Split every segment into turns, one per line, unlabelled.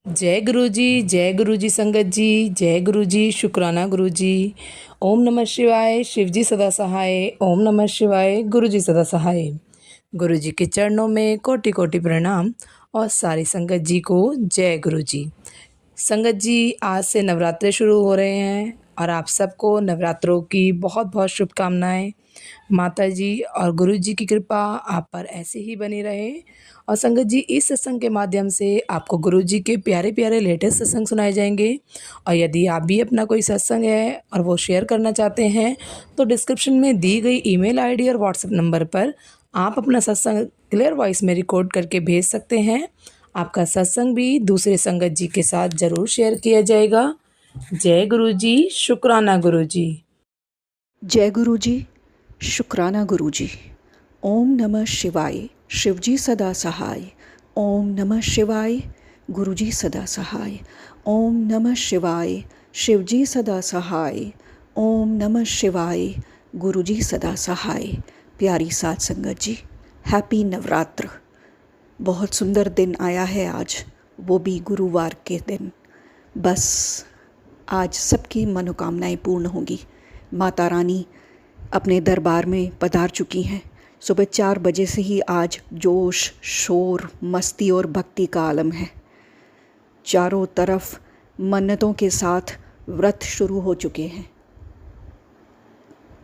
जय गुरु जी संगत जी, जय गुरु जी, शुक्राना गुरु जी। ओम नमः शिवाय, शिव जी सदा सहाय। ओम नमः शिवाय, गुरु जी सदा सहाय। गुरु जी के चरणों में कोटि कोटि प्रणाम और सारी संगत जी को जय गुरु जी। संगत जी, आज से नवरात्रे शुरू हो रहे हैं और आप सबको नवरात्रों की बहुत बहुत शुभकामनाएं। माता जी और गुरु जी की कृपा आप पर ऐसे ही बनी रहे। और संगत जी, इस सत्संग के माध्यम से आपको गुरु जी के प्यारे प्यारे लेटेस्ट सत्संग सुनाए जाएंगे। और यदि आप भी अपना कोई सत्संग है और वो शेयर करना चाहते हैं तो डिस्क्रिप्शन में दी गई ईमेल आईडी और व्हाट्सएप नंबर पर आप अपना सत्संग क्लियर वॉइस में रिकॉर्ड करके भेज सकते हैं। आपका सत्संग भी दूसरे संगत जी के साथ ज़रूर शेयर किया जाएगा। जय गुरु जी, शुक्राना गुरु जी।
जय गुरु जी, शुक्राना गुरु जी। ओम नमः शिवाय, शिव जी सदा सहाय। ओम नमः शिवाय, गुरु जी सदा सहाय। ओम नमः शिवाय, शिव जी सदा सहाय। ओम नमः शिवाय, गुरु जी सदा सहाय। प्यारी साध संगत जी, हैप्पी नवरात्र। बहुत सुंदर दिन आया है आज, वो भी गुरुवार के दिन। बस आज सबकी मनोकामनाएं पूर्ण होंगी। माता रानी अपने दरबार में पधार चुकी हैं। सुबह 4 बजे से ही आज जोश, शोर, मस्ती और भक्ति का आलम है। चारों तरफ मन्नतों के साथ व्रत शुरू हो चुके हैं।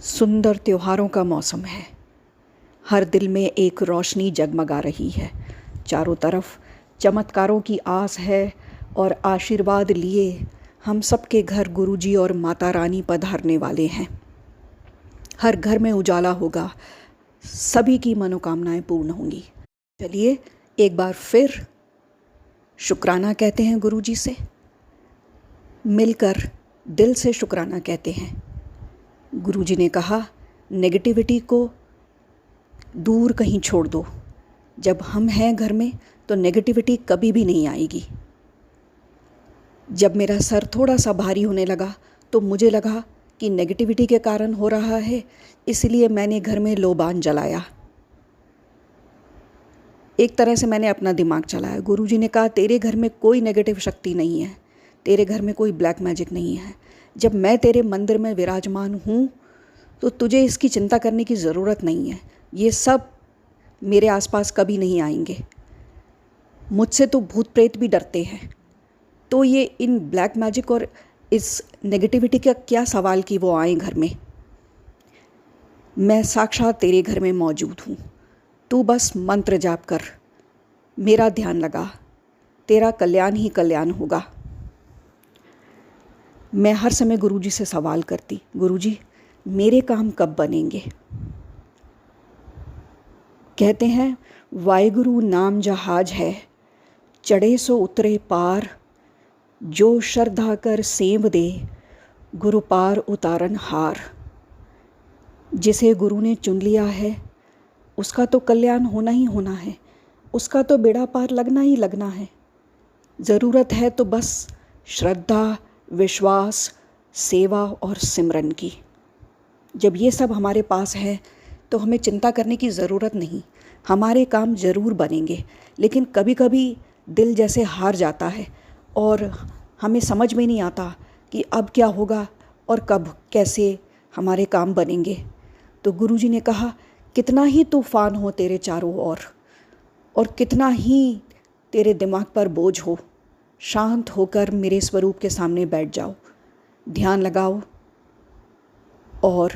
सुंदर त्योहारों का मौसम है। हर दिल में एक रोशनी जगमगा रही है। चारों तरफ चमत्कारों की आस है और आशीर्वाद लिए हम सबके घर गुरुजी और माता रानी पधारने वाले हैं। हर घर में उजाला होगा, सभी की मनोकामनाएं पूर्ण होंगी। चलिए एक बार फिर शुक्राना कहते हैं गुरुजी से, मिलकर दिल से शुक्राना कहते हैं। गुरुजी ने कहा, नेगेटिविटी को दूर कहीं छोड़ दो। जब हम हैं घर में तो नेगेटिविटी कभी भी नहीं आएगी। जब मेरा सर थोड़ा सा भारी होने लगा तो मुझे लगा कि नेगेटिविटी के कारण हो रहा है, इसलिए मैंने घर में लोबान जलाया। एक तरह से मैंने अपना दिमाग चलाया। गुरुजी ने कहा, तेरे घर में कोई नेगेटिव शक्ति नहीं है, तेरे घर में कोई ब्लैक मैजिक नहीं है। जब मैं तेरे मंदिर में विराजमान हूँ तो तुझे इसकी चिंता करने की ज़रूरत नहीं है। ये सब मेरे आसपास कभी नहीं आएंगे। मुझसे तो भूत प्रेत भी डरते हैं, तो ये इन ब्लैक मैजिक और इस नेगेटिविटी का क्या सवाल कि वो आए घर में। मैं साक्षात तेरे घर में मौजूद हूँ। तू बस मंत्र जाप कर, मेरा ध्यान लगा, तेरा कल्याण ही कल्याण होगा। मैं हर समय गुरुजी से सवाल करती, गुरुजी मेरे काम कब बनेंगे। कहते हैं, वाहिगुरु नाम जहाज है, चढ़े सो उतरे पार। जो श्रद्धा कर सेव दे, गुरु पार उतारन हार। जिसे गुरु ने चुन लिया है उसका तो कल्याण होना ही होना है, उसका तो बेड़ा पार लगना ही लगना है। ज़रूरत है तो बस श्रद्धा, विश्वास, सेवा और सिमरन की। जब ये सब हमारे पास है तो हमें चिंता करने की ज़रूरत नहीं। हमारे काम ज़रूर बनेंगे, लेकिन कभी कभी दिल जैसे हार जाता है और हमें समझ में नहीं आता कि अब क्या होगा और कब कैसे हमारे काम बनेंगे। तो गुरुजी ने कहा, कितना ही तूफ़ान हो तेरे चारों ओर और कितना ही तेरे दिमाग पर बोझ हो, शांत होकर मेरे स्वरूप के सामने बैठ जाओ, ध्यान लगाओ और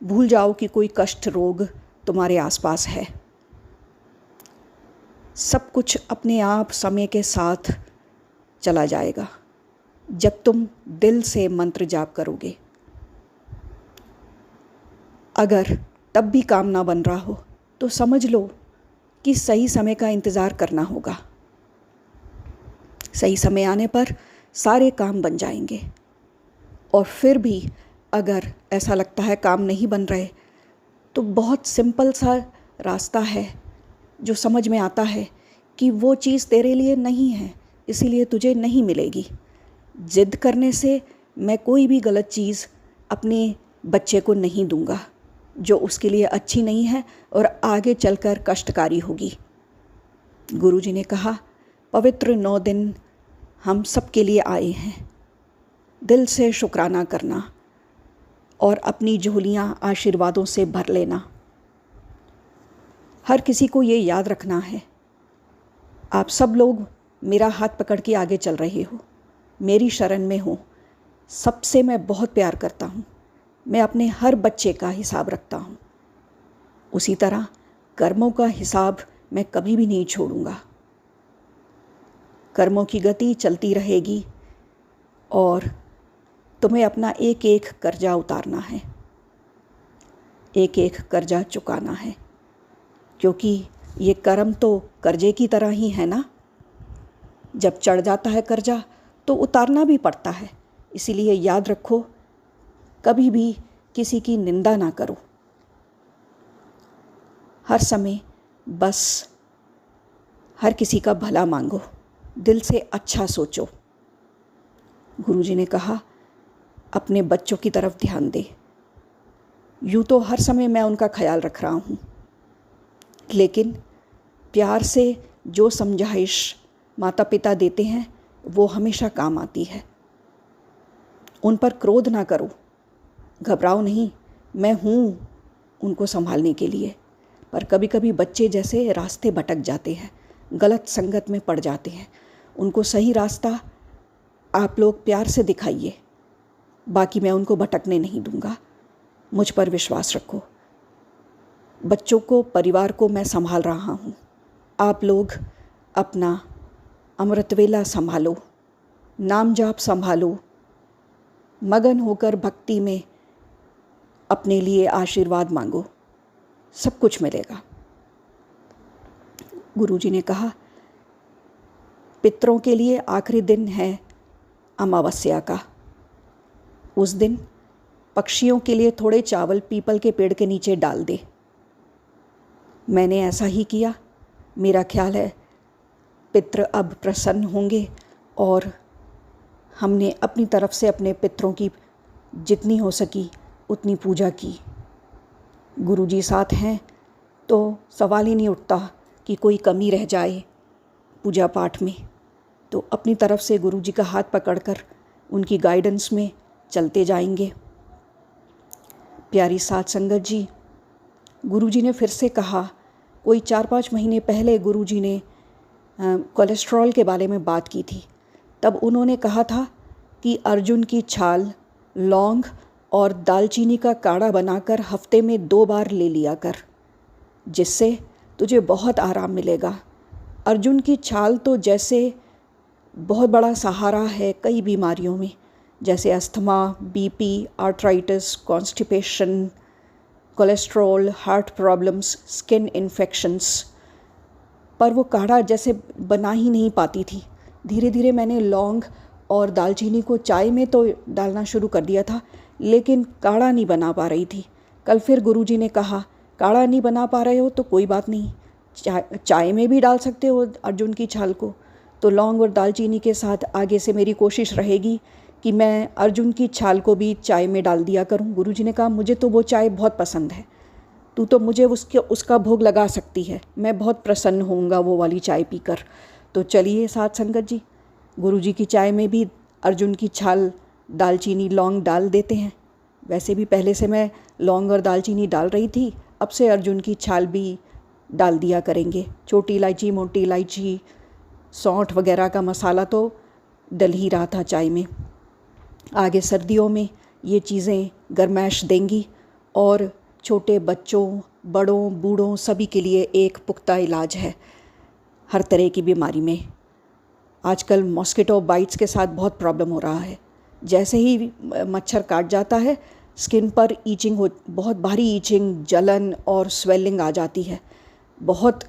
भूल जाओ कि कोई कष्ट रोग तुम्हारे आसपास है। सब कुछ अपने आप समय के साथ चला जाएगा जब तुम दिल से मंत्र जाप करोगे। अगर तब भी काम ना बन रहा हो तो समझ लो कि सही समय का इंतज़ार करना होगा। सही समय आने पर सारे काम बन जाएंगे। और फिर भी अगर ऐसा लगता है काम नहीं बन रहे, तो बहुत सिंपल सा रास्ता है जो समझ में आता है कि वो चीज़ तेरे लिए नहीं है, इसीलिए तुझे नहीं मिलेगी। जिद करने से मैं कोई भी गलत चीज़ अपने बच्चे को नहीं दूंगा जो उसके लिए अच्छी नहीं है और आगे चलकर कष्टकारी होगी। गुरुजी ने कहा, पवित्र 9 दिन हम सब के लिए आए हैं। दिल से शुक्राना करना और अपनी झोलियाँ आशीर्वादों से भर लेना। हर किसी को ये याद रखना है, आप सब लोग मेरा हाथ पकड़ के आगे चल रहे हो, मेरी शरण में हो। सबसे मैं बहुत प्यार करता हूँ। मैं अपने हर बच्चे का हिसाब रखता हूँ। उसी तरह कर्मों का हिसाब मैं कभी भी नहीं छोड़ूंगा। कर्मों की गति चलती रहेगी और तुम्हें अपना एक एक कर्जा उतारना है, एक एक कर्जा चुकाना है, क्योंकि ये कर्म तो कर्जे की तरह ही है ना। जब चढ़ जाता है कर्जा तो उतारना भी पड़ता है। इसीलिए याद रखो, कभी भी किसी की निंदा ना करो। हर समय बस हर किसी का भला मांगो, दिल से अच्छा सोचो। गुरुजी ने कहा, अपने बच्चों की तरफ ध्यान दे। यूँ तो हर समय मैं उनका ख्याल रख रहा हूँ, लेकिन प्यार से जो समझाइश माता पिता देते हैं वो हमेशा काम आती है। उन पर क्रोध ना करो, घबराओ नहीं, मैं हूँ उनको संभालने के लिए। पर कभी कभी बच्चे जैसे रास्ते भटक जाते हैं, गलत संगत में पड़ जाते हैं। उनको सही रास्ता आप लोग प्यार से दिखाइए, बाकी मैं उनको भटकने नहीं दूंगा। मुझ पर विश्वास रखो। बच्चों को, परिवार को मैं संभाल रहा हूँ। आप लोग अपना अमृतवेला संभालो, नाम जाप संभालो, मगन होकर भक्ति में अपने लिए आशीर्वाद मांगो, सब कुछ मिलेगा। गुरुजी ने कहा, पितरों के लिए आखिरी दिन है अमावस्या का। उस दिन पक्षियों के लिए थोड़े चावल पीपल के पेड़ के नीचे डाल दे। मैंने ऐसा ही किया। मेरा ख्याल है पितृ अब प्रसन्न होंगे और हमने अपनी तरफ से अपने पितरों की जितनी हो सकी उतनी पूजा की। गुरुजी साथ हैं तो सवाल ही नहीं उठता कि कोई कमी रह जाए पूजा पाठ में। तो अपनी तरफ से गुरुजी का हाथ पकड़कर उनकी गाइडेंस में चलते जाएंगे। प्यारी साथ संगत जी, गुरुजी ने फिर से कहा, कोई 4-5 महीने पहले गुरुजी ने कोलेस्ट्रॉल के बारे में बात की थी। तब उन्होंने कहा था कि अर्जुन की छाल, लौंग और दालचीनी का काढ़ा बनाकर हफ्ते में 2 बार ले लिया कर, जिससे तुझे बहुत आराम मिलेगा। अर्जुन की छाल तो जैसे बहुत बड़ा सहारा है कई बीमारियों में, जैसे asthma, BP, arthritis, constipation, cholesterol, heart problems, skin infections. पर वो काढ़ा जैसे बना ही नहीं पाती थी। धीरे धीरे मैंने लौंग और दालचीनी को चाय में तो डालना शुरू कर दिया था, लेकिन काढ़ा नहीं बना पा रही थी। कल फिर गुरुजी ने कहा, काढ़ा नहीं बना पा रहे हो तो कोई बात नहीं, चाय में भी डाल सकते हो अर्जुन की छाल को। तो लौंग और दालचीनी के साथ आगे से मेरी कोशिश रहेगी कि मैं अर्जुन की छाल को भी चाय में डाल दिया करूं। गुरुजी ने कहा, मुझे तो वो चाय बहुत पसंद है, तू तो मुझे उसका भोग लगा सकती है, मैं बहुत प्रसन्न होऊंगा वो वाली चाय पीकर। तो चलिए साथ संगत जी, गुरुजी की चाय में भी अर्जुन की छाल, दालचीनी, लौंग डाल देते हैं। वैसे भी पहले से मैं लौंग और दालचीनी डाल रही थी, अब से अर्जुन की छाल भी डाल दिया करेंगे। छोटी इलायची, मोटी इलायची, सौंठ वगैरह का मसाला तो डल ही रहा था चाय में। आगे सर्दियों में ये चीज़ें गरमाइश देंगी और छोटे बच्चों, बड़ों, बूढ़ों सभी के लिए एक पुख्ता इलाज है हर तरह की बीमारी में। आजकल मॉस्किटो बाइट्स के साथ बहुत प्रॉब्लम हो रहा है। जैसे ही मच्छर काट जाता है, स्किन पर ईचिंग हो, बहुत भारी ईचिंग, जलन और स्वेलिंग आ जाती है। बहुत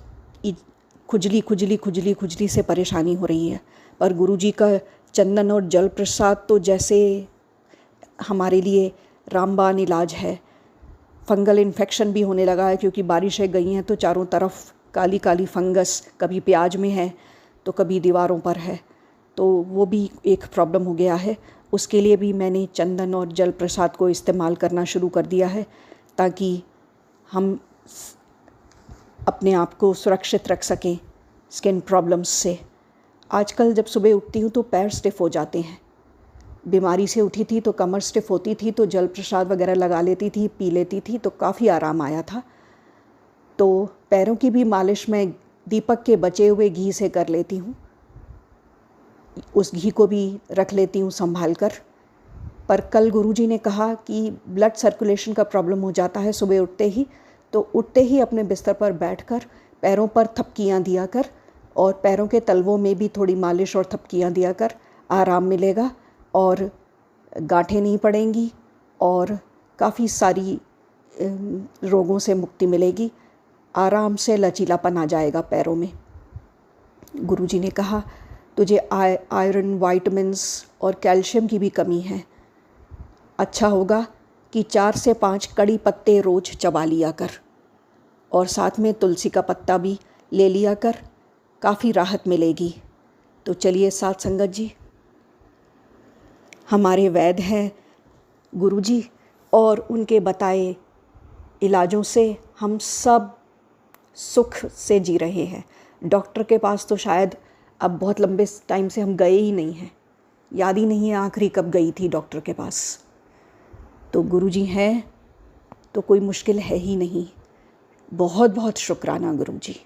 खुजली से परेशानी हो रही है। पर गुरुजी का चंदन और जल प्रसाद तो जैसे हमारे लिए रामबाण इलाज है। फंगल इन्फेक्शन भी होने लगा है, क्योंकि बारिशें गई हैं तो चारों तरफ काली काली फंगस, कभी प्याज में है तो कभी दीवारों पर है, तो वो भी एक प्रॉब्लम हो गया है। उसके लिए भी मैंने चंदन और जल प्रसाद को इस्तेमाल करना शुरू कर दिया है, ताकि हम अपने आप को सुरक्षित रख सकें स्किन प्रॉब्लम्स से। आजकल जब सुबह उठती हूँ तो पैर स्टिफ हो जाते हैं। बीमारी से उठी थी तो कमर स्टिफ होती थी, तो जल प्रसाद वगैरह लगा लेती थी, पी लेती थी, तो काफ़ी आराम आया था। तो पैरों की भी मालिश मैं दीपक के बचे हुए घी से कर लेती हूँ। उस घी को भी रख लेती हूँ संभाल कर। पर कल गुरुजी ने कहा कि ब्लड सर्कुलेशन का प्रॉब्लम हो जाता है सुबह उठते ही, तो उठते ही अपने बिस्तर पर बैठकर पैरों पर थपकियाँ दिया कर और पैरों के तलवों में भी थोड़ी मालिश और थपकियाँ दिया कर, आराम मिलेगा और गांठें नहीं पड़ेंगी और काफ़ी सारी रोगों से मुक्ति मिलेगी। आराम से लचीलापन आ जाएगा पैरों में। गुरुजी ने कहा तुझे आयरन, वाइटमिन्स और कैल्शियम की भी कमी है। अच्छा होगा कि 4 से 5 कड़ी पत्ते रोज़ चबा लिया कर और साथ में तुलसी का पत्ता भी ले लिया कर, काफ़ी राहत मिलेगी। तो चलिए साथ संगत जी, हमारे वैद्य हैं गुरुजी और उनके बताए इलाजों से हम सब सुख से जी रहे हैं। डॉक्टर के पास तो शायद अब बहुत लंबे टाइम से हम गए ही नहीं हैं, याद ही नहीं है आखिरी कब गई थी डॉक्टर के पास। तो गुरुजी हैं तो कोई मुश्किल है ही नहीं। बहुत बहुत शुक्राना गुरुजी,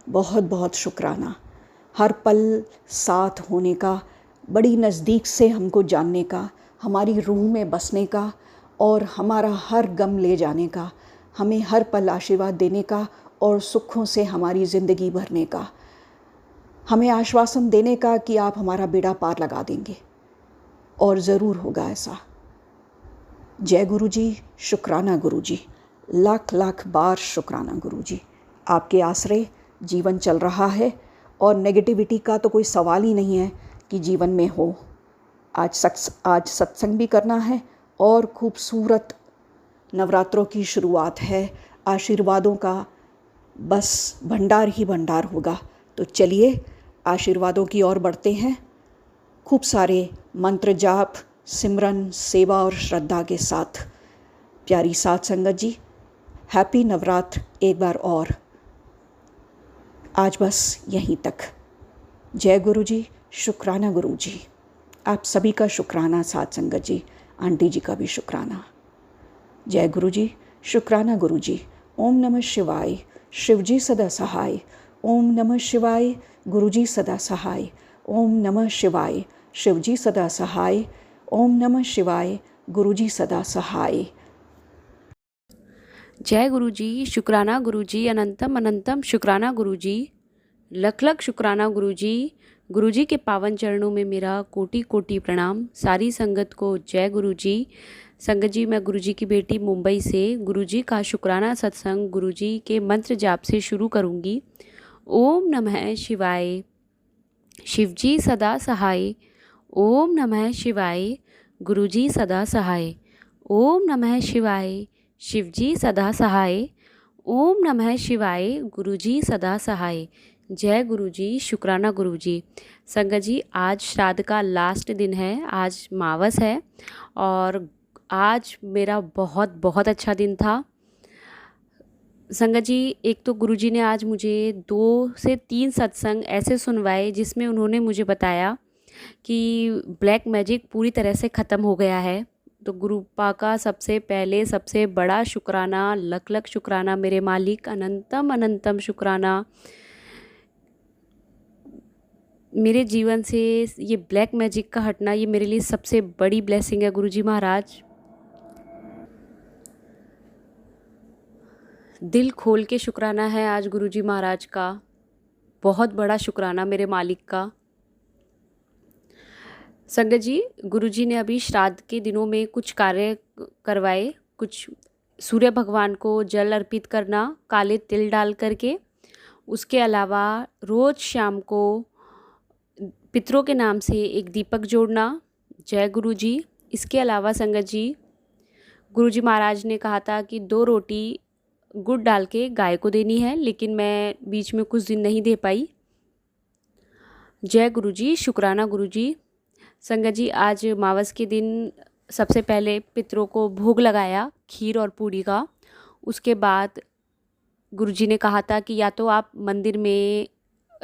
बहुत बहुत शुक्राना। हर पल साथ होने का, बड़ी नज़दीक से हमको जानने का, हमारी रूह में बसने का और हमारा हर गम ले जाने का, हमें हर पल आशीर्वाद देने का और सुखों से हमारी ज़िंदगी भरने का, हमें आश्वासन देने का कि आप हमारा बेड़ा पार लगा देंगे और ज़रूर होगा ऐसा। जय गुरुजी, शुक्राना गुरुजी, लाख लाख बार शुक्राना गुरुजी। आपके आश्रय जीवन चल रहा है और नेगेटिविटी का तो कोई सवाल ही नहीं है कि जीवन में हो। आज सत्संग भी करना है और खूबसूरत नवरात्रों की शुरुआत है। आशीर्वादों का बस भंडार ही भंडार होगा। तो चलिए आशीर्वादों की ओर बढ़ते हैं। खूब सारे मंत्र जाप, सिमरन, सेवा और श्रद्धा के साथ। प्यारी साथ संगत जी, हैप्पी नवरात्र एक बार और। आज बस यहीं तक। जय गुरुजी, शुक्राना गुरुजी। आप सभी का शुक्राना साथ संगत जी, आंटी जी का भी शुक्राना। जय गुरुजी, शुक्राना गुरुजी। ओम नमः शिवाय, शिवजी सदा सहाय। ओम नमः शिवाय, गुरुजी सदा सहाय। ओम नमः शिवाय, शिवजी सदा सहाय। ओम नमः शिवाय, गुरुजी सदा सहाय।
जय गुरुजी, शुक्राना गुरुजी, अनंतम अनंतम शुक्राना गुरुजी, लख लख शुक्राना गुरुजी। गुरुजी के पावन चरणों में मेरा कोटि कोटि प्रणाम। सारी संगत को जय गुरुजी। संगत जी, मैं गुरुजी की बेटी मुंबई से गुरुजी का शुक्राना सत्संग गुरुजी के मंत्र जाप से शुरू करूंगी। ओम नमः शिवाय, शिवजी सदा सहाय। ओम नमः शिवाय, गुरुजी सदा सहाय। ओम नमः शिवाय, शिवजी सदा सहाय। ओम नमः शिवाय, गुरुजी सदा सहाय। जय गुरुजी, शुक्राना गुरुजी। संगत जी, आज श्राद्ध का लास्ट दिन है, आज मावस है और आज मेरा बहुत बहुत अच्छा दिन था। संगत जी, एक तो गुरुजी ने आज मुझे 2 से 3 सत्संग ऐसे सुनवाए जिसमें उन्होंने मुझे बताया कि ब्लैक मैजिक पूरी तरह से ख़त्म हो गया है। तो गुरुपा का सबसे पहले सबसे बड़ा शुक्राना, लख लख शुक्राना मेरे मालिक, अनंतम अनंतम शुक्राना। मेरे जीवन से ये ब्लैक मैजिक का हटना, ये मेरे लिए सबसे बड़ी ब्लेसिंग है गुरुजी महाराज। दिल खोल के शुक्राना है आज गुरुजी महाराज का, बहुत बड़ा शुक्राना मेरे मालिक का। संगत जी, गुरुजी ने अभी श्राद्ध के दिनों में कुछ कार्य करवाए, कुछ सूर्य भगवान को जल अर्पित करना काले तिल डाल करके, उसके अलावा रोज़ शाम को पितरों के नाम से एक दीपक जोड़ना। जय गुरुजी। इसके अलावा संगत जी, गुरुजी महाराज ने कहा था कि 2 रोटी गुड़ डाल के गाय को देनी है, लेकिन मैं बीच में कुछ दिन नहीं दे पाई। जय गुरुजी, शुक्राना गुरुजी। संगत जी, आज मावस के दिन सबसे पहले पितरों को भोग लगाया खीर और पूड़ी का। उसके बाद गुरुजी ने कहा था कि या तो आप मंदिर में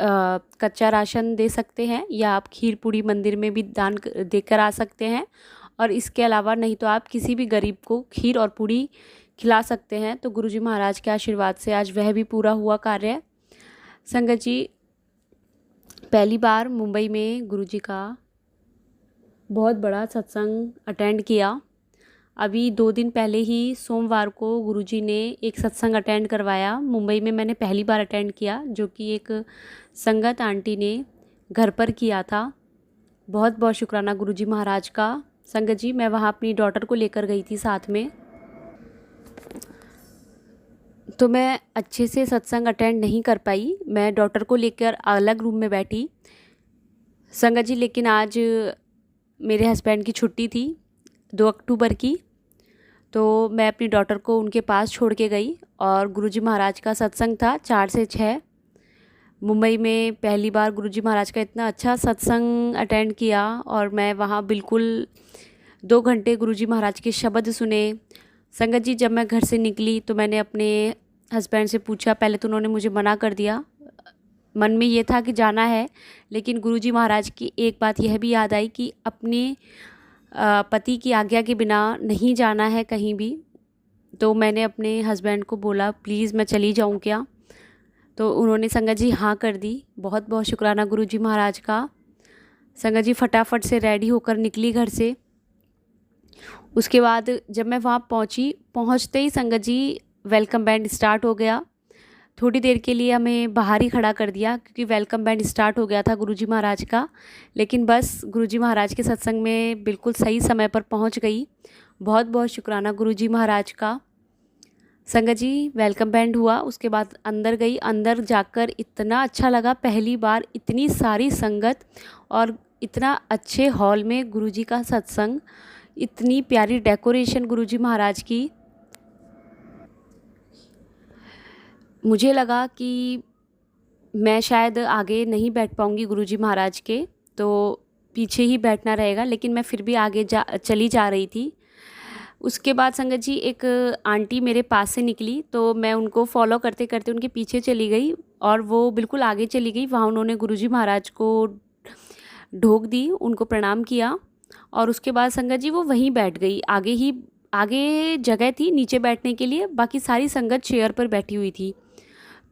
कच्चा राशन दे सकते हैं, या आप खीर पूड़ी मंदिर में भी दान देकर आ सकते हैं। और इसके अलावा नहीं तो आप किसी भी गरीब को खीर और पूड़ी खिला सकते हैं। तो गुरुजी महाराज के आशीर्वाद से आज वह भी पूरा हुआ कार्य। संगत जी, पहली बार मुंबई में गुरुजी का बहुत बड़ा सत्संग अटेंड किया। अभी 2 दिन पहले ही सोमवार को गुरुजी ने एक सत्संग अटेंड करवाया। मुंबई में मैंने पहली बार अटेंड किया, जो कि एक संगत आंटी ने घर पर किया था। बहुत बहुत शुक्राना गुरुजी महाराज का। संगत जी, मैं वहाँ अपनी डॉटर को लेकर गई थी साथ में, तो मैं अच्छे से सत्संग अटेंड नहीं कर पाई। मैं डॉटर को लेकर अलग रूम में बैठी। संगत जी, लेकिन आज मेरे हस्बैंड की छुट्टी थी 2 अक्टूबर की, तो मैं अपनी डॉटर को उनके पास छोड़ के गई और गुरुजी महाराज का सत्संग था 4 से 6। मुंबई में पहली बार गुरुजी महाराज का इतना अच्छा सत्संग अटेंड किया और मैं वहाँ बिल्कुल 2 घंटे गुरुजी महाराज के शब्द सुने। संगत जी, जब मैं घर से निकली तो मैंने अपने हस्बैंड से पूछा। पहले तो उन्होंने मुझे मना कर दिया, मन में ये था कि जाना है, लेकिन गुरुजी महाराज की एक बात यह भी याद आई कि अपने पति की आज्ञा के बिना नहीं जाना है कहीं भी। तो मैंने अपने हस्बैंड को बोला, प्लीज़ मैं चली जाऊँ क्या? तो उन्होंने संगत जी हाँ कर दी। बहुत बहुत शुक्राना गुरुजी महाराज का। संगत जी, फटाफट से रेडी होकर निकली घर से। उसके बाद जब मैं वहाँ पहुँचते ही संगत जी वेलकम बैंड स्टार्ट हो गया। थोड़ी देर के लिए हमें बाहर ही खड़ा कर दिया क्योंकि वेलकम बैंड स्टार्ट हो गया था गुरुजी महाराज का। लेकिन बस गुरुजी महाराज के सत्संग में बिल्कुल सही समय पर पहुँच गई। बहुत बहुत शुक्राना गुरुजी महाराज का। संगत जी, वेलकम बैंड हुआ, उसके बाद अंदर गई। अंदर जाकर इतना अच्छा लगा, पहली बार इतनी सारी संगत और इतना अच्छे हॉल में गुरुजी का सत्संग, इतनी प्यारी डेकोरेशन गुरुजी महाराज की। मुझे लगा कि मैं शायद आगे नहीं बैठ पाऊँगी गुरुजी महाराज के, तो पीछे ही बैठना रहेगा, लेकिन मैं फिर भी आगे चली जा रही थी। उसके बाद संगत जी एक आंटी मेरे पास से निकली, तो मैं उनको फॉलो करते करते उनके पीछे चली गई और वो बिल्कुल आगे चली गई। वहाँ उन्होंने गुरुजी महाराज को ढोक दी, उनको प्रणाम किया और उसके बाद संगत जी वो वहीं बैठ गई। आगे जगह थी नीचे बैठने के लिए, बाकी सारी संगत चेयर पर बैठी हुई थी।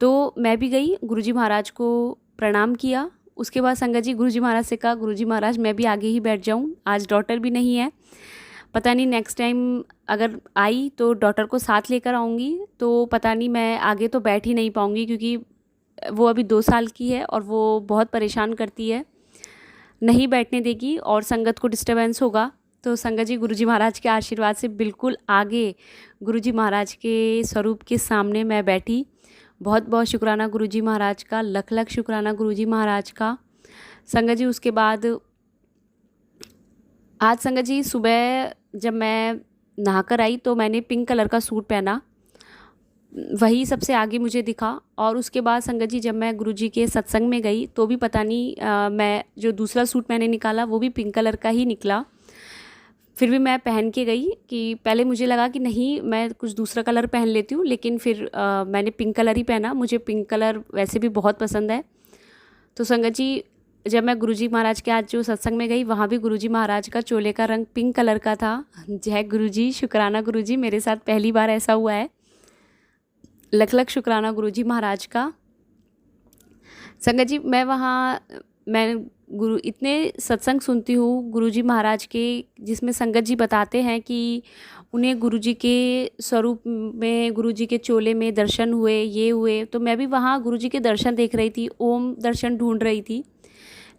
तो मैं भी गई, गुरुजी महाराज को प्रणाम किया। उसके बाद संगत जी गुरुजी महाराज से कहा, गुरुजी महाराज मैं भी आगे ही बैठ जाऊँ, आज डॉटर भी नहीं है, पता नहीं नेक्स्ट टाइम अगर आई तो डॉटर को साथ लेकर आऊँगी, तो पता नहीं मैं आगे तो बैठ ही नहीं पाऊँगी क्योंकि वो अभी 2 साल की है और वो बहुत परेशान करती है, नहीं बैठने देगी और संगत को डिस्टर्बेंस होगा। तो संगत जी गुरुजी महाराज के आशीर्वाद से बिल्कुल आगे गुरुजी महाराज के स्वरूप के सामने मैं बैठी। बहुत बहुत शुक्राना गुरुजी महाराज का, लख लख शुक्राना गुरुजी महाराज का। संगत जी उसके बाद आज संगत जी सुबह जब मैं नहाकर आई तो मैंने पिंक कलर का सूट पहना, वही सबसे आगे मुझे दिखा। और उसके बाद संगत जी जब मैं गुरुजी के सत्संग में गई तो भी पता नहीं मैं जो दूसरा सूट मैंने निकाला वो भी पिंक कलर का ही निकला। फिर भी मैं पहन के गई कि पहले मुझे लगा कि नहीं मैं कुछ दूसरा कलर पहन लेती हूँ, लेकिन फिर मैंने पिंक कलर ही पहना। मुझे पिंक कलर वैसे भी बहुत पसंद है। तो संगत जी जब मैं गुरुजी महाराज के आज जो सत्संग में गई वहाँ भी गुरुजी महाराज का चोले का रंग पिंक कलर का था। जय गुरुजी, शुक्राना गुरुजी, मेरे साथ पहली बार ऐसा हुआ है। लख लख शुक्राना गुरुजी महाराज का। संगत जी मैं इतने सत्संग सुनती हूँ गुरुजी महाराज के, जिसमें संगत जी बताते हैं कि उन्हें गुरुजी के स्वरूप में, गुरुजी के चोले में दर्शन हुए, ये हुए। तो मैं भी वहाँ गुरुजी के दर्शन देख रही थी, ओम दर्शन ढूंढ रही थी,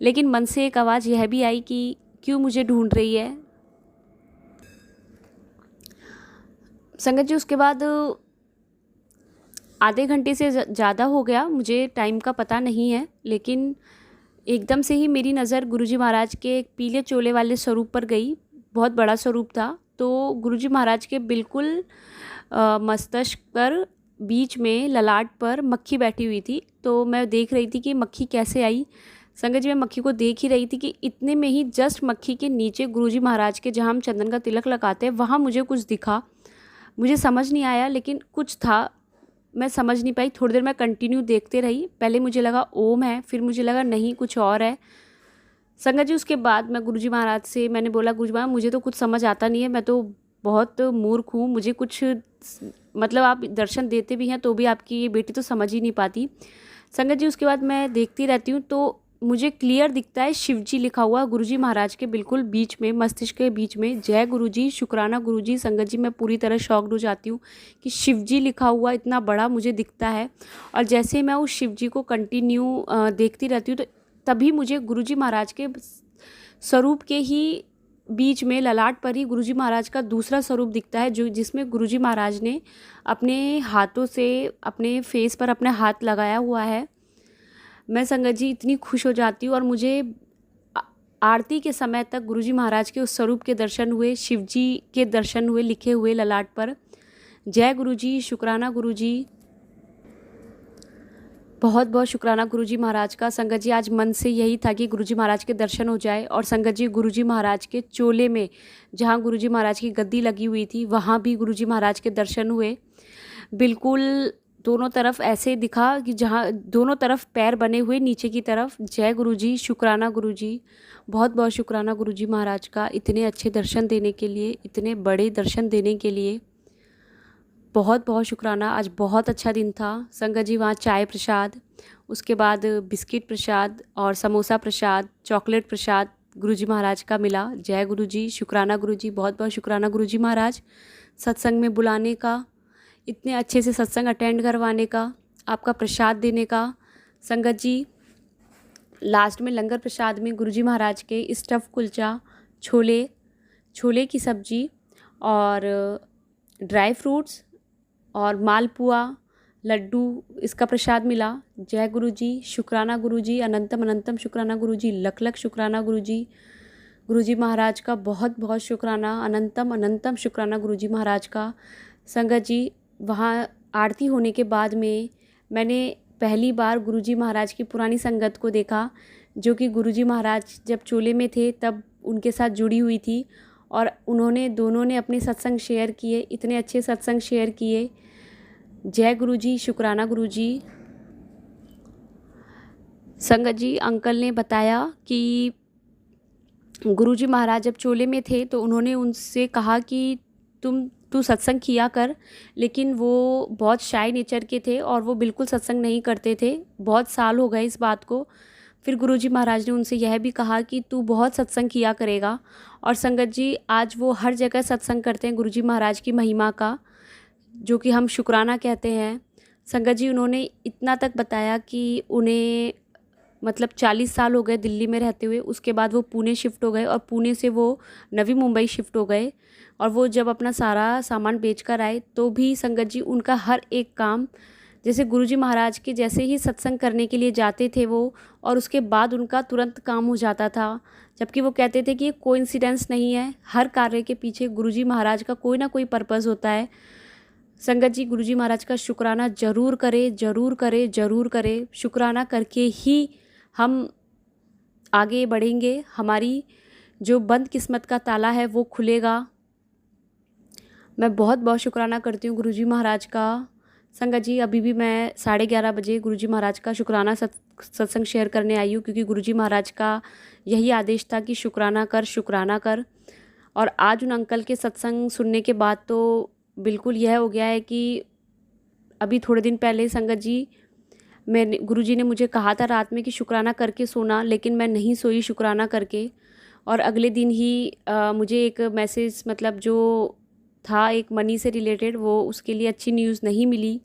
लेकिन मन से एक आवाज़ यह भी आई कि क्यों मुझे ढूंढ रही है। संगत जी उसके बाद आधे घंटे से ज़्यादा हो गया, मुझे टाइम का पता नहीं है, लेकिन एकदम से ही मेरी नज़र गुरुजी महाराज के एक पीले चोले वाले स्वरूप पर गई। बहुत बड़ा स्वरूप था। तो गुरुजी महाराज के बिल्कुल मस्तिष्क पर बीच में ललाट पर मक्खी बैठी हुई थी। तो मैं देख रही थी कि मक्खी कैसे आई। संगत जी मैं मक्खी को देख ही रही थी कि इतने में ही जस्ट मक्खी के नीचे गुरुजी महाराज के जहाँ हम चंदन का तिलक लगाते हैं वहाँ मुझे कुछ दिखा। मुझे समझ नहीं आया, लेकिन कुछ था। मैं समझ नहीं पाई। थोड़ी देर मैं कंटिन्यू देखते रही। पहले मुझे लगा ओम है, फिर मुझे लगा नहीं कुछ और है। संगत जी उसके बाद मैं गुरुजी महाराज से मैंने बोला, गुरुजी महाराज मुझे तो कुछ समझ आता नहीं है, मैं तो बहुत मूर्ख हूँ, मुझे कुछ मतलब आप दर्शन देते भी हैं तो भी आपकी ये बेटी तो समझ ही नहीं पाती। संगत जी उसके बाद मैं देखती रहती हूँ तो मुझे क्लियर दिखता है शिवजी लिखा हुआ गुरुजी महाराज के बिल्कुल बीच में, मस्तिष्क के बीच में। जय गुरुजी, शुक्राना गुरुजी। संगत जी मैं पूरी तरह शॉक्ड हो जाती हूँ कि शिवजी लिखा हुआ इतना बड़ा मुझे दिखता है। और जैसे ही मैं उस शिवजी को कंटिन्यू देखती रहती हूँ तो तभी मुझे गुरुजी महाराज के स्वरूप के ही बीच में ललाट पर ही गुरुजी महाराज का दूसरा स्वरूप दिखता है, जो जिसमें गुरुजी महाराज ने अपने हाथों से अपने फेस पर अपने हाथ लगाया हुआ है। मैं संगत जी इतनी खुश हो जाती हूँ और मुझे आरती के समय तक गुरुजी महाराज के उस स्वरूप के दर्शन हुए, शिव जी के दर्शन हुए लिखे हुए ललाट पर। जय गुरुजी, शुक्राना गुरुजी, बहुत बहुत शुक्राना गुरुजी महाराज का। संगत जी आज मन से यही था कि गुरुजी महाराज के दर्शन हो जाए। और संगत जी गुरुजी महाराज के चोले में जहाँ गुरुजी महाराज की गद्दी लगी हुई थी वहाँ भी गुरुजी महाराज के दर्शन हुए। बिल्कुल दोनों तरफ ऐसे दिखा कि जहाँ दोनों तरफ पैर बने हुए नीचे की तरफ। जय गुरुजी, शुक्राना गुरुजी, बहुत बहुत शुक्राना गुरुजी महाराज का इतने अच्छे दर्शन देने के लिए, इतने बड़े दर्शन देने के लिए बहुत बहुत शुक्राना। आज बहुत अच्छा दिन था। संगत जी वहाँ चाय प्रसाद, उसके बाद बिस्किट प्रसाद और समोसा प्रसाद, चॉकलेट प्रसाद गुरुजी महाराज का मिला। जय गुरुजी, शुक्राना गुरुजी, बहुत बहुत शुक्राना गुरुजी महाराज सत्संग में बुलाने का, इतने अच्छे से सत्संग अटेंड करवाने का, आपका प्रसाद देने का। संगत जी लास्ट में लंगर प्रसाद में गुरुजी महाराज के स्टफ़ कुलचा, छोले की सब्जी और ड्राई फ्रूट्स और मालपुआ, लड्डू, इसका प्रसाद मिला। जय गुरुजी, शुक्राना गुरुजी, अनंतम अनंतम शुक्राना गुरुजी, लख लख शुक्राना गुरुजी। गुरुजी महाराज का बहुत बहुत शुक्राना, अनंतम अनंतम शुक्राना गुरुजी महाराज का। संगत जी वहाँ आरती होने के बाद में मैंने पहली बार गुरुजी महाराज की पुरानी संगत को देखा, जो कि गुरुजी महाराज जब चोले में थे तब उनके साथ जुड़ी हुई थी। और दोनों ने अपने सत्संग शेयर किए, इतने अच्छे सत्संग शेयर किए। जय गुरुजी, शुक्राना गुरुजी। संगत जी अंकल ने बताया कि गुरुजी महाराज जब चोले में थे तो उन्होंने उनसे कहा कि तू सत्संग किया कर, लेकिन वो बहुत शाय नेचर के थे और वो बिल्कुल सत्संग नहीं करते थे। बहुत साल हो गए इस बात को। फिर गुरुजी महाराज ने उनसे यह भी कहा कि तू बहुत सत्संग किया करेगा। और संगत जी आज वो हर जगह सत्संग करते हैं गुरुजी महाराज की महिमा का, जो कि हम शुक्राना कहते हैं। संगत जी उन्होंने इतना तक बताया कि उन्हें मतलब 40 साल हो गए दिल्ली में रहते हुए। उसके बाद वो पुणे शिफ्ट हो गए और पुणे से वो नवी मुंबई शिफ्ट हो गए। और वो जब अपना सारा सामान बेच कर आए तो भी संगत जी उनका हर एक काम, जैसे गुरुजी महाराज के जैसे ही सत्संग करने के लिए जाते थे वो, और उसके बाद उनका तुरंत काम हो जाता था। जबकि वो कहते थे कि ये कोइंसिडेंस नहीं है, हर कार्य के पीछे गुरुजी महाराज का कोई ना कोई पर्पज़ होता है। संगत जी गुरुजी महाराज का शुक्राना ज़रूर करें, ज़रूर करें, ज़रूर करें। शुक्राना करके ही हम आगे बढ़ेंगे, हमारी जो बंद किस्मत का ताला है वो खुलेगा। मैं बहुत बहुत शुक्राना करती हूँ गुरुजी महाराज का। संगत जी अभी भी मैं 11:30 बजे गुरुजी महाराज का शुक्राना सत्संग शेयर करने आई हूँ, क्योंकि गुरुजी महाराज का यही आदेश था कि शुक्राना कर, शुक्राना कर। और आज उन अंकल के सत्संग सुनने के बाद तो बिल्कुल यह हो गया है कि अभी थोड़े दिन पहले संगत जी गुरुजी ने मुझे कहा था रात में कि शुक्राना करके सोना, लेकिन मैं नहीं सोई शुक्राना करके। और अगले दिन ही मुझे एक मैसेज, मतलब जो था एक मनी से रिलेटेड, वो उसके लिए अच्छी न्यूज़ नहीं मिली।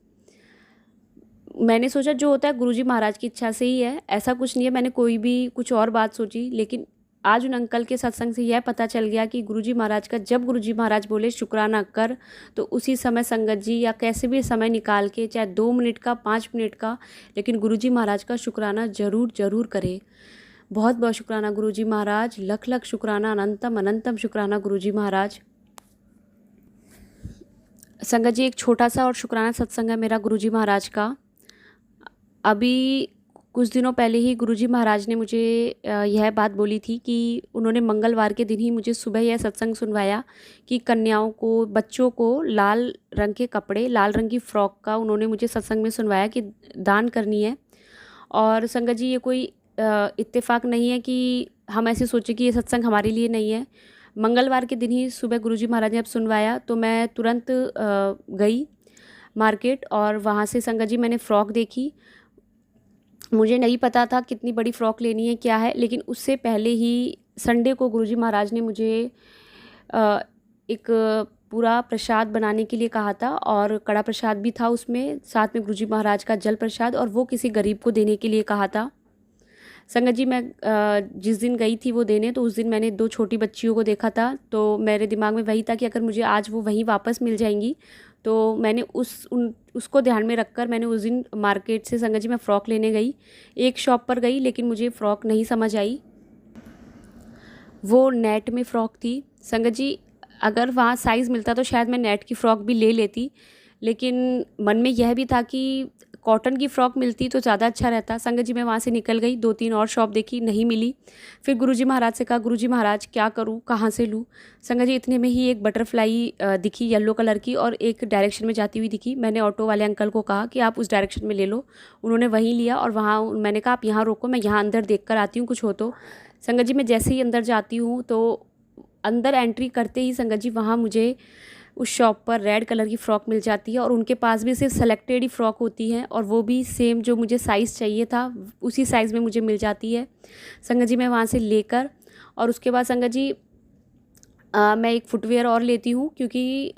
मैंने सोचा जो होता है गुरुजी महाराज की इच्छा से ही है, ऐसा कुछ नहीं है मैंने कोई भी कुछ और बात सोची। लेकिन आज उन अंकल के सत्संग से यह पता चल गया कि गुरुजी महाराज का, जब गुरुजी महाराज बोले शुक्राना कर, तो उसी समय संगत जी या कैसे भी समय निकाल के, चाहे 2 मिनट का, 5 मिनट का, लेकिन गुरुजी महाराज का शुक्राना ज़रूर ज़रूर करें। बहुत बहुत शुक्राना गुरुजी महाराज, लख लख शुक्राना, अनंतम अनंतम शुक्राना गुरुजी महाराज। संगत जी एक छोटा सा और शुक्राना सत्संग है मेरा गुरुजी महाराज का। अभी कुछ दिनों पहले ही गुरुजी महाराज ने मुझे यह बात बोली थी कि उन्होंने मंगलवार के दिन ही मुझे सुबह यह सत्संग सुनवाया कि कन्याओं को, बच्चों को लाल रंग के कपड़े, लाल रंग की फ़्रॉक का उन्होंने मुझे सत्संग में सुनवाया कि दान करनी है। और संगत जी, ये कोई इत्तेफाक नहीं है कि हम ऐसे सोचें कि ये सत्संग हमारे लिए नहीं है। मंगलवार के दिन ही सुबह गुरुजी महाराज ने जब सुनवाया तो मैं तुरंत गई मार्केट और वहाँ से संगत जी मैंने फ़्रॉक देखी। मुझे नहीं पता था कितनी बड़ी फ़्रॉक लेनी है क्या है, लेकिन उससे पहले ही संडे को गुरुजी महाराज ने मुझे एक पूरा प्रसाद बनाने के लिए कहा था और कड़ा प्रसाद भी था उसमें, साथ में गुरुजी महाराज का जल प्रसाद, और वो किसी गरीब को देने के लिए कहा था। संगत जी, मैं जिस दिन गई थी वो देने, तो उस दिन मैंने 2 छोटी बच्चियों को देखा था। तो मेरे दिमाग में वही था कि अगर मुझे आज वो वहीं वापस मिल जाएंगी, तो मैंने उसको ध्यान में रखकर मैंने उस दिन मार्केट से संगत जी मैं फ़्रॉक लेने गई। एक शॉप पर गई, लेकिन मुझे फ़्रॉक नहीं समझ आई। वो नेट में फ़्रॉक थी। संगत जी, अगर वहाँ साइज़ मिलता तो शायद मैं नेट की फ़्रॉक भी ले लेती, लेकिन मन में यह भी था कि कॉटन की फ़्रॉक मिलती तो ज़्यादा अच्छा रहता। संगत जी, मैं वहाँ से निकल गई, 2-3 और शॉप देखी, नहीं मिली। फिर गुरुजी महाराज से कहा, गुरुजी महाराज क्या करूँ, कहाँ से लूँ? संगत जी, इतने में ही एक बटरफ्लाई दिखी येलो कलर की और एक डायरेक्शन में जाती हुई दिखी। मैंने ऑटो वाले अंकल को कहा कि आप उस डायरेक्शन में ले लो। उन्होंने वहीं लिया और वहाँ मैंने कहा आप यहाँ रोको, मैं यहाँ अंदर देख कर आती हूँ कुछ हो तो। संगत जी, मैं जैसे ही अंदर जाती हूँ तो अंदर एंट्री करते ही संगत जी वहाँ मुझे उस शॉप पर रेड कलर की फ़्रॉक मिल जाती है और उनके पास भी सिर्फ सेलेक्टेड ही फ़्रॉक होती हैं और वो भी सेम जो मुझे साइज़ चाहिए था उसी साइज़ में मुझे मिल जाती है। संगत जी, मैं वहाँ से लेकर और उसके बाद संगत जी मैं एक फुटवेयर और लेती हूँ, क्योंकि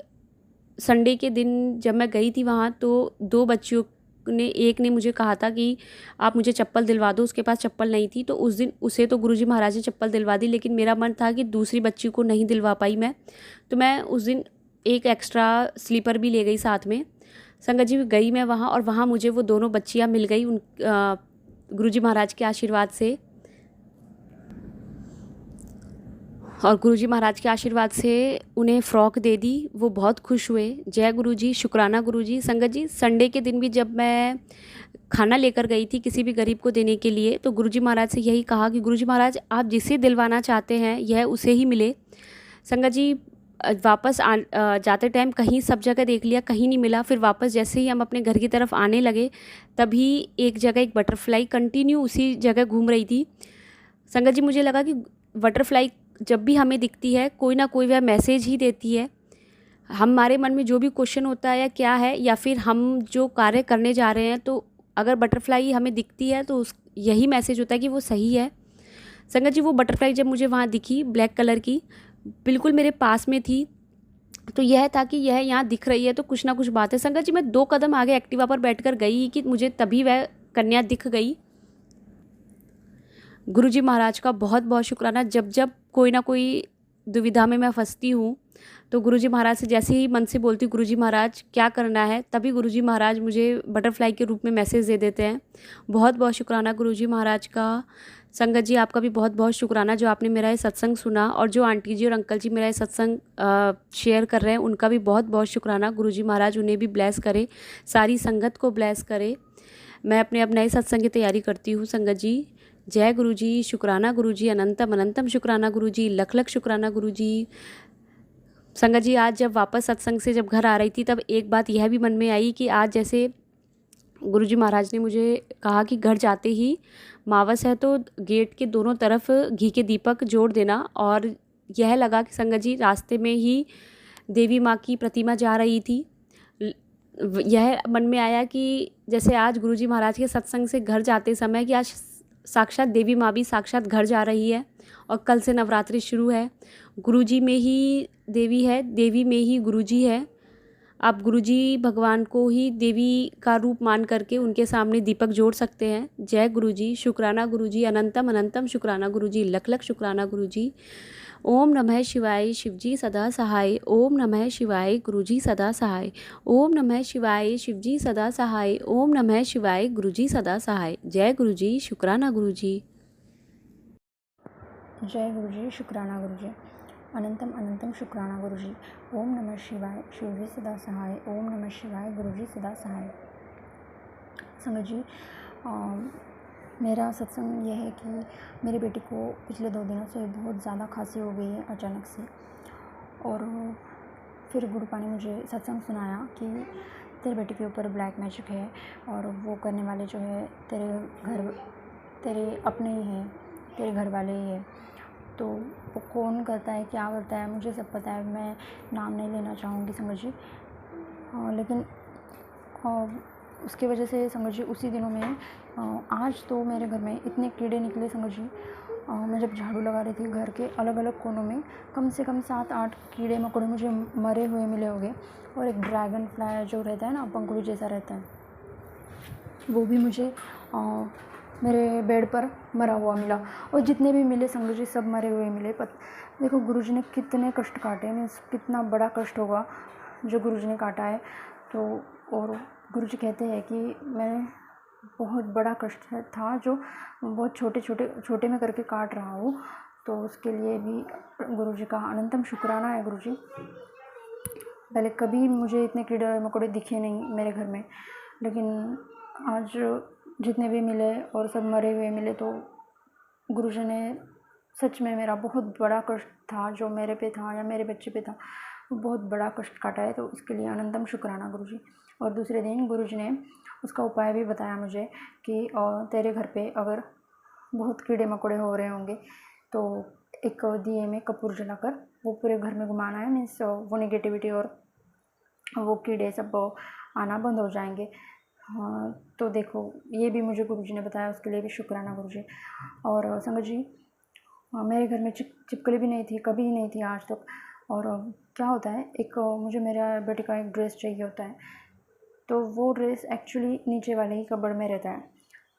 संडे के दिन जब मैं गई थी वहाँ तो 2 बच्चियों ने, एक ने मुझे कहा था कि आप मुझे चप्पल दिलवा दो, उसके पास चप्पल नहीं थी। तो उस दिन उसे तो गुरुजी महाराज ने चप्पल दिलवा दी, लेकिन मेरा मन था कि दूसरी बच्ची को नहीं दिलवा पाई मैं, तो मैं उस दिन एक एक्स्ट्रा स्लीपर भी ले गई साथ में। संगत जी, गई मैं वहाँ और वहाँ मुझे वो दोनों बच्चियाँ मिल गई उन गुरुजी महाराज के आशीर्वाद से, और गुरुजी महाराज के आशीर्वाद से उन्हें फ़्रॉक दे दी। वो बहुत खुश हुए। जय गुरुजी, शुक्राना गुरुजी। संगत जी, संडे के दिन भी जब मैं खाना लेकर गई थी किसी भी गरीब को देने के लिए, तो गुरुजी महाराज से यही कहा कि गुरुजी महाराज, आप जिसे दिलवाना चाहते हैं यह उसे ही मिले। संगत जी, वापस जाते टाइम कहीं सब जगह देख लिया, कहीं नहीं मिला। फिर वापस जैसे ही हम अपने घर की तरफ आने लगे, तभी एक जगह एक बटरफ्लाई कंटिन्यू उसी जगह घूम रही थी। संगत जी, मुझे लगा कि बटरफ्लाई जब भी हमें दिखती है कोई ना कोई वह मैसेज ही देती है। हमारे मन में जो भी क्वेश्चन होता है या क्या है, या फिर हम जो कार्य करने जा रहे हैं, तो अगर बटरफ्लाई हमें दिखती है तो यही मैसेज होता है कि वो सही है। संगत जी, वो बटरफ्लाई जब मुझे वहाँ दिखी ब्लैक कलर की, बिल्कुल मेरे पास में थी, तो यह था कि यह यहाँ दिख रही है तो कुछ ना कुछ बात है। संगत जी, मैं 2 कदम आगे एक्टिवा पर बैठकर गई कि मुझे तभी वह कन्या दिख गई। गुरुजी महाराज का बहुत बहुत शुक्राना। जब जब कोई ना कोई दुविधा में मैं फंसती हूँ तो गुरुजी महाराज से जैसे ही मन से बोलती हूँ गुरुजी महाराज क्या करना है, तभी गुरुजी महाराज मुझे बटरफ्लाई के रूप में मैसेज दे देते हैं। बहुत बहुत शुक्राना गुरुजी महाराज का। संगत जी, आपका भी बहुत बहुत शुक्राना जो आपने मेरा ये सत्संग सुना, और जो आंटी जी और अंकल जी मेरा ये सत्संग शेयर कर रहे हैं उनका भी बहुत बहुत शुक्राना। गुरुजी महाराज उन्हें भी ब्लेस करे, सारी संगत को ब्लेस करे। मैं अपने अब नए सत्संग की तैयारी करती हूँ। संगत जी, जय गुरुजी, शुक्राना गुरुजी, अनंतम अनंतम शुक्राना गुरुजी, लख लख शुक्राना गुरुजी। संगत जी, आज जब वापस सत्संग से जब घर आ रही थी तब एक बात यह भी मन में आई कि आज जैसे गुरुजी महाराज ने मुझे कहा कि घर जाते ही मावस है तो गेट के दोनों तरफ घी के दीपक जोड़ देना, और यह लगा कि संगत जी रास्ते में ही देवी माँ की प्रतिमा जा रही थी। यह मन में आया कि जैसे आज गुरुजी महाराज के सत्संग से घर जाते समय कि आज साक्षात देवी माँ भी साक्षात घर जा रही है, और कल से नवरात्रि शुरू है। गुरुजी में ही देवी है, देवी में ही गुरुजी है। आप गुरुजी भगवान को ही देवी का रूप मान करके उनके सामने दीपक जोड़ सकते हैं। जय गुरुजी, शुक्राना गुरुजी, अनंतम अनंतम शुक्राना गुरुजी, लख लख शुक्राना गुरुजी। ओम नमः शिवाय, शिवजी सदा सहाय। ओम नमः शिवाय, गुरुजी सदा सहाय। ओम नमः शिवाय, शिवजी सदा सहाय। ओम नमः शिवाय, गुरुजी सदा सहाय। जय गुरुजी, शुक्राना गुरुजी।
जय गुरुजी, शुक्राना गुरुजी, अनंतम अनंतम शुक्राना गुरुजी। ओम नमः शिवाय, शिवजी सदा सहाय। ओम नमः शिवाय, गुरुजी सदा सहाय। संगत जी, मेरा सत्संग ये है कि मेरी बेटी को पिछले 2 दिनों से बहुत ज़्यादा खांसी हो गई है अचानक से। और फिर गुरुपा ने मुझे सत्संग सुनाया कि तेरी बेटी के ऊपर ब्लैक मैजिक है और वो करने वाले जो है तेरे अपने ही हैं, तेरे घर वाले ही हैं। तो वो कौन करता है, क्या करता है, मुझे सब पता है। मैं नाम नहीं लेना चाहूँगी संगत जी। लेकिन उसके वजह से संगत जी उसी दिनों में आज तो मेरे घर में इतने कीड़े निकले संगत जी। मैं जब झाड़ू लगा रही थी घर के अलग अलग कोनों में कम से कम 7-8 कीड़े मकोड़े मुझे मरे हुए मिले होंगे। और एक ड्रैगन फ्लाई जो रहता है ना, पंखुड़ी जैसा रहता है, वो भी मुझे मेरे बेड पर मरा हुआ मिला। और जितने भी मिले संगत जी सब मरे हुए मिले। देखो गुरुजी ने कितने कष्ट काटे, मीन्स कितना बड़ा कष्ट होगा जो गुरुजी ने काटा है। तो और गुरुजी कहते हैं कि मैं बहुत बड़ा कष्ट था जो बहुत छोटे में करके काट रहा हूँ। तो उसके लिए भी गुरुजी का अनंतम शुक्राना है। गुरुजी पहले कभी मुझे इतने कीड़े मकोड़े दिखे नहीं मेरे घर में, लेकिन आज जितने भी मिले और सब मरे हुए मिले। तो गुरुजी ने सच में मेरा बहुत बड़ा कष्ट था जो मेरे पे था या मेरे बच्चे पे था, वो बहुत बड़ा कष्ट काटा है। तो इसके लिए अनंतम शुक्राना गुरुजी। और दूसरे दिन गुरुजी ने उसका उपाय भी बताया मुझे कि तेरे घर पे अगर बहुत कीड़े मकोड़े हो रहे होंगे तो एक दिए में कपूर जलाकर वो पूरे घर में घुमाना है। मीन्स वो नेगेटिविटी और वो कीड़े सब आना बंद हो जाएंगे। हाँ, तो देखो ये भी मुझे गुरुजी ने बताया, उसके लिए भी शुक्राना गुरुजी। और संगत जी मेरे घर में छिपकली भी नहीं थी, कभी नहीं थी आज तक। और क्या होता है, एक मुझे मेरा बेटे का एक ड्रेस चाहिए होता है, तो वो ड्रेस एक्चुअली नीचे वाले ही कबर्ड में रहता है।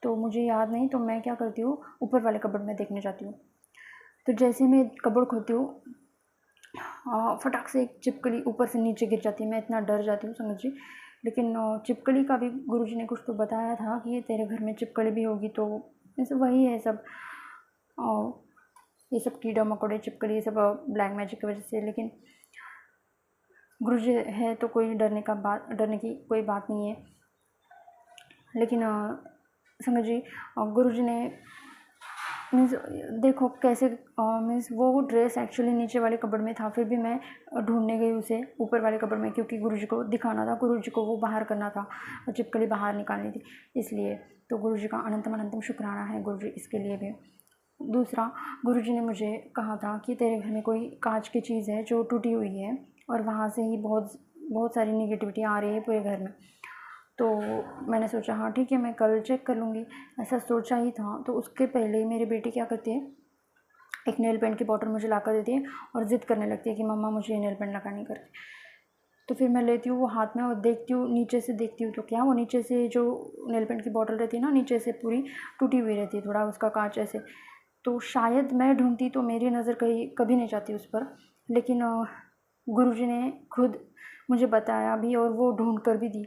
तो मुझे याद नहीं, तो मैं क्या करती हूँ ऊपर वाले कबर्ड में देखने जाती हूँ। तो जैसे मैं कबर्ड खोलती हूँ फटाक से एक छिपकली ऊपर से नीचे गिर जाती है। मैं इतना डर जाती हूँ समझ जी। लेकिन छिपकली का भी गुरुजी ने कुछ तो बताया था कि ये तेरे घर में छिपकली भी होगी। तो ऐसे वही है सब, ये सब कीड़ा मकोड़े छिपकली ये सब ब्लैक मैजिक की वजह से। लेकिन गुरुजी है तो कोई डरने की कोई बात नहीं है। लेकिन संगत जी गुरुजी ने मीन्स देखो कैसे मीन्स वो ड्रेस एक्चुअली नीचे वाले कबर्ड में था, फिर भी मैं ढूंढने गई उसे ऊपर वाले कबर्ड में, क्योंकि गुरुजी को दिखाना था, गुरुजी को वो बाहर करना था, छिपकली बाहर निकालनी थी इसलिए। तो गुरुजी का अनंतम अनंतम शुक्राना है गुरुजी इसके लिए भी। दूसरा, गुरुजी ने मुझे कहा था कि तेरे घर में कोई कांच की चीज़ है जो टूटी हुई है और वहाँ से ही बहुत सारी निगेटिविटी आ रही है पूरे घर में। तो मैंने सोचा हाँ ठीक है, मैं कल चेक कर लूँगी, ऐसा सोचा ही था। तो उसके पहले मेरी बेटी क्या करती है, एक नेल पेंट की बॉटल मुझे ला कर देती है और ज़िद करने लगती है कि मम्मा मुझे नेल पेंट लगानी करके। तो फिर मैं लेती हूँ वो हाथ में और देखती हूँ, नीचे से देखती हूँ तो क्या वो नीचे से जो नेल पेंट की बॉटल रहती है ना, नीचे से पूरी टूटी हुई रहती है, थोड़ा उसका कांच ऐसे। तो शायद मैं ढूंढती तो मेरी नज़र कभी नहीं जाती उस पर, लेकिन गुरुजी ने खुद मुझे बताया भी और वो ढूंढ कर भी दी।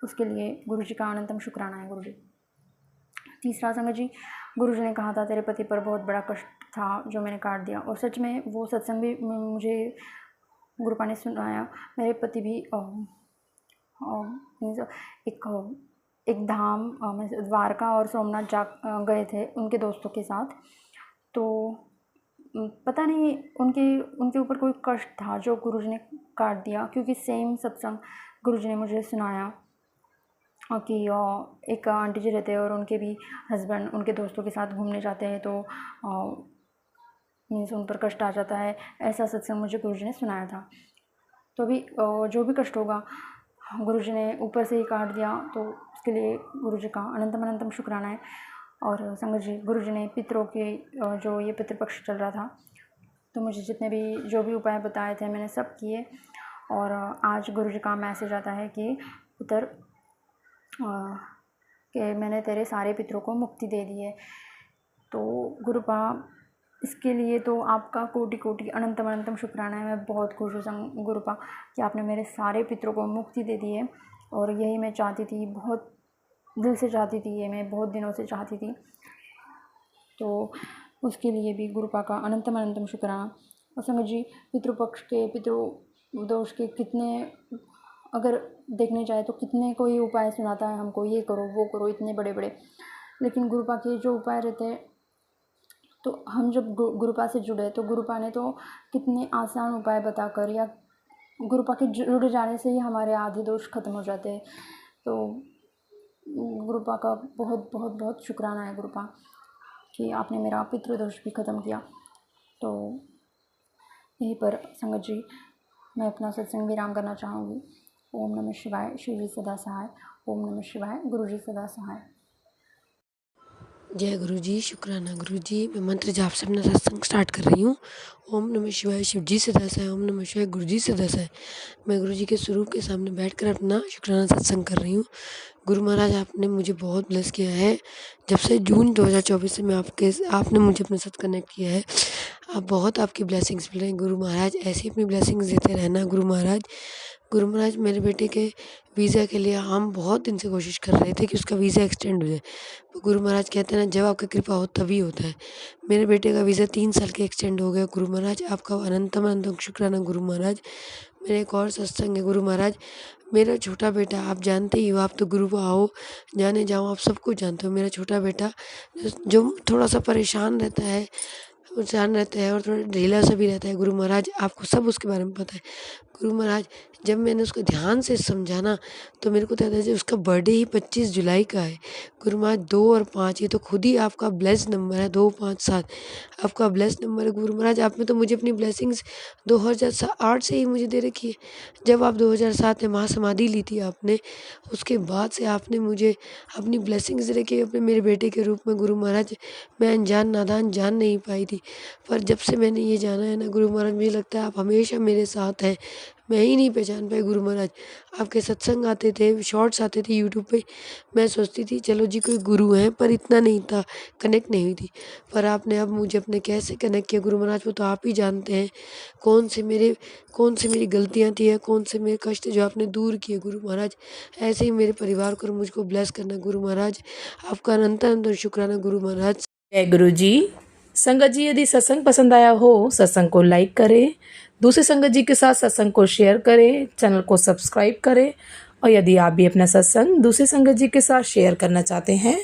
उसके लिए गुरुजी का अनंतम शुक्राना है गुरुजी। तीसरा संगत जी, गुरुजी ने कहा था तेरे पति पर बहुत बड़ा कष्ट था जो मैंने काट दिया। और सच में वो सत्संग भी मुझे गुरुपा ने सुनाया। मेरे पति भी एक धाम द्वारका और सोमनाथ जा गए थे उनके दोस्तों के साथ। तो पता नहीं उनके ऊपर कोई कष्ट था जो गुरुजी ने काट दिया, क्योंकि सेम सत्संग गुरुजी ने मुझे सुनाया कि एक आंटी जी रहते हैं और उनके भी हस्बैंड उनके दोस्तों के साथ घूमने जाते हैं, तो मीन्स उन पर कष्ट आ जाता है। ऐसा सत्संग मुझे गुरुजी ने सुनाया था। तो अभी जो भी कष्ट होगा गुरुजी ने ऊपर से ही काट दिया, तो उसके लिए गुरुजी का अनंतम अनंतम शुक्राना है। और संगत जी, गुरुजी ने पितरों के जो ये पितृपक्ष चल रहा था, तो मुझे जितने भी जो भी उपाय बताए थे मैंने सब किए। और आज गुरुजी का मैसेज आता है कि पुत्र कि मैंने तेरे सारे पितरों को मुक्ति दे दी है। तो गुरुपा इसके लिए तो आपका कोटि कोटि अनंतम अनंतम शुक्राना है। मैं बहुत खुश हूँ गुरुपा कि आपने मेरे सारे पितरों को मुक्ति दे दी है। और यही मैं चाहती थी, बहुत दिल से चाहती थी, ये मैं बहुत दिनों से चाहती थी। तो उसके लिए भी गुरुपा का अनंतम अनंतम शुक्राना। और संगत जी, पितृपक्ष के पितृदोष के कितने अगर देखने जाए तो कितने कोई उपाय सुनाता है हमको, ये करो वो करो, इतने बड़े बड़े। लेकिन गुरुपा के जो उपाय रहते हैं, तो हम जब गुरुपा से जुड़े तो गुरुपा ने तो कितने आसान उपाय बताकर, या गुरुपा के जुड़ जाने से ही हमारे आदि दोष खत्म हो जाते हैं। तो गुरुपा का बहुत बहुत बहुत शुक्राना है गुरुपा कि आपने मेरा पितृदोष भी ख़त्म किया। तो यहीं पर संगत जी मैं अपना सत्संग विराम करना चाहूँगी। ओम नमः शिवाय, शिव जी सदा सहाय। ओम नमः शिवाय, गुरु जी सदा सहाय।
जय गुरु जी, शुक्राना गुरु जी। मैं मंत्र जाप से अपना सत्संग स्टार्ट कर रही हूँ। ओम नमः शिवाय, शिव जी सदा सहाय। ओम नमः शिवाय, गुरु जी सदा सहाय। मैं गुरु जी के स्वरूप के सामने बैठकर अपना शुक्राना सत्संग कर रही हूँ। गुरु महाराज, आपने मुझे बहुत ब्लेस किया है। जब से जून 2024 से मैं आपने मुझे अपने साथ कनेक्ट किया है। बहुत आपकी ब्लेसिंग्स मिल रही हैं गुरु महाराज। ऐसी अपनी ब्लेसिंग्स देते रहना गुरु महाराज। गुरु महाराज, मेरे बेटे के वीज़ा के लिए हम बहुत दिन से कोशिश कर रहे थे कि उसका वीज़ा एक्सटेंड हो जाए। तो गुरु महाराज कहते हैं ना, जब आपकी कृपा हो तभी होता है। मेरे बेटे का वीज़ा 3 साल के एक्सटेंड हो गया गुरु महाराज। आपका अनंतम अनंतम शुक्राना गुरु महाराज। मेरा एक और सत्संग है गुरु महाराज। मेरा छोटा बेटा, आप जानते ही हो, आप तो गुरु आओ जाने जाओ, आप सब कुछ जानते हो। मेरा छोटा बेटा जो थोड़ा सा परेशान रहता है और थोड़ा ढीला सा भी रहता है गुरु महाराज, आपको सब उसके बारे में पता है। गुरु महाराज, जब मैंने उसको ध्यान से समझाना तो मेरे को याद है उसका बर्थडे ही 25 जुलाई का है। गुरु महाराज, 2 और 5 ये तो खुद ही आपका ब्लेस्ड नंबर है। 2, 5, 7 आपका ब्लेस्ड नंबर है गुरु महाराज। आपने तो मुझे अपनी ब्लेसिंग्स 2008 से ही मुझे दे रखी है। जब आप 2007 में महासमाधि ली थी आपने, उसके बाद से आपने मुझे अपनी ब्लेसिंग्स दे रखी है अपने मेरे बेटे के रूप में गुरु महाराज। मैं अनजान नादान जान नहीं पाई थी, पर जब से मैंने ये जाना है ना गुरु महाराज, मुझे लगता है आप हमेशा मेरे साथ हैं। मैं ही नहीं पहचान पाई गुरु महाराज। आपके सत्संग आते थे, शॉर्ट्स आते थे यूट्यूब पे, मैं सोचती थी चलो जी कोई गुरु हैं, पर इतना नहीं था, कनेक्ट नहीं हुई थी। पर आपने अब मुझे अपने कैसे कनेक्ट किया गुरु महाराज, वो तो आप ही जानते हैं। कौन से मेरी गलतियाँ थी या कौन से मेरे कष्ट जो आपने दूर किए गुरु महाराज। ऐसे ही मेरे परिवार को और मुझको ब्लेस करना गुरु महाराज। आपका अनंत अनंत शुक्राना गुरु महाराज।
जय गुरु जी। संगत जी, यदि सत्संग पसंद आया हो, सत्संग को लाइक करें, दूसरे संगत जी के साथ सत्संग को शेयर करें, चैनल को सब्सक्राइब करें। और यदि आप भी अपना सत्संग दूसरे संगत जी के साथ शेयर करना चाहते हैं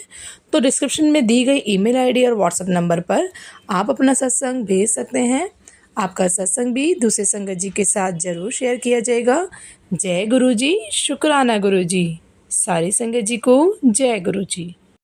तो डिस्क्रिप्शन में दी गई ईमेल आईडी और व्हाट्सएप नंबर पर आप अपना सत्संग भेज सकते हैं। आपका सत्संग भी दूसरे संगत जी के साथ जरूर शेयर किया जाएगा। जय गुरु जी, शुक्राना गुरु जी। सारी संगत जी को जय गुरु जी।